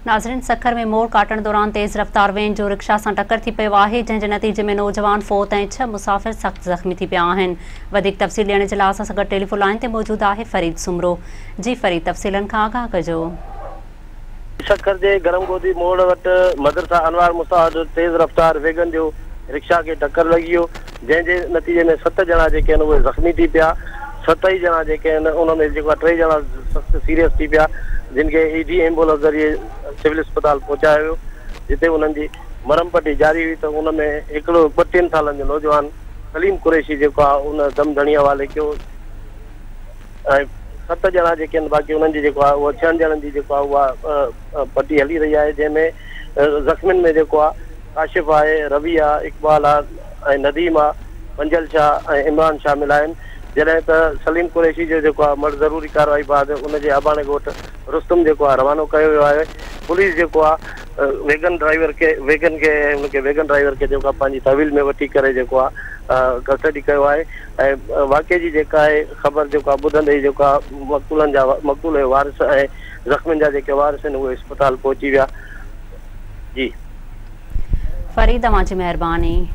नाज़रीन, सखर में मोड़ काटण दौरान तेज़ रफ्तार वेन जो रिक्शा से टक्कर थी पियो आहे, जंहिंजे नतीजे में नौजवान फौत ऐं 6 मुसाफ़िर सख़्त ज़ख़्मी थी पिया आहिनि। वधीक तफ़सील ॾियण जे लाइ असां सां गॾु टेलीफोन लाइन ते मौजूद आहे फरीद सुमरो। जी फरीद, तफ़सीलनि खां आगाह कजो। सखर जे गरमगोदी मोड़ वटि मदरसा अनवार मुसा तेज़ रफ्तार वेगन जो रिक्शा खे टक्कर लॻी वियो, जंहिंजे नतीजे में 7 ॼणा जेके आहिनि उहे ज़ख़्मी थी पिया। 7 ई ॼणा जेके आहिनि उनमें जेको 3 ॼणा सख़्तु सीरियस थी पिया, जिन खे ईडी एम्बुलेंस ज़रिए सिविल अस्पताल पहुचायो वियो, जिते उन्हनि जी मरम पट्टी जारी हुई। त उनमें हिकिड़ो 32 सालनि जो नौजवान सलीम कुरैशी जेको आहे उन दम धणी हवाले कयो ऐं 7 ॼणा जेके आहिनि बाक़ी उन्हनि जी जेको आहे उहा 6 ॼणनि जी जेको आहे उहा पट्टी हली रही आहे, जंहिंमें ज़ख़्मियुनि में जेको आहे काशिफ़ आहे, रवि आहे, इक़बाल आहे ऐं नदीम आहे, पंजल शाह ऐं इमरान शामिल आहिनि। जॾहिं त सलीम कुरैशी जो जेको आहे मर्द ज़रूरी कार्रवाई बाद उनजे अबाणे ॻोठु रुस्तम जेको आहे रवानो कयो वियो आहे। पुलिस जेको आहे वेगन ड्राइवर खे जेको आहे पंहिंजी तहवील में वठी करे जेको आहे कस्टडी कयो आहे ऐं वाक़े जी जेका आहे ख़बर जेको आहे ॿुधंदे ई जेको आहे मक़तूल जा वारिस ऐं ज़ख़्मियुनि जा जेके वारिस आहिनि उहे अस्पताल पहुची विया। जी फरीद, तव्हांजी महिरबानी।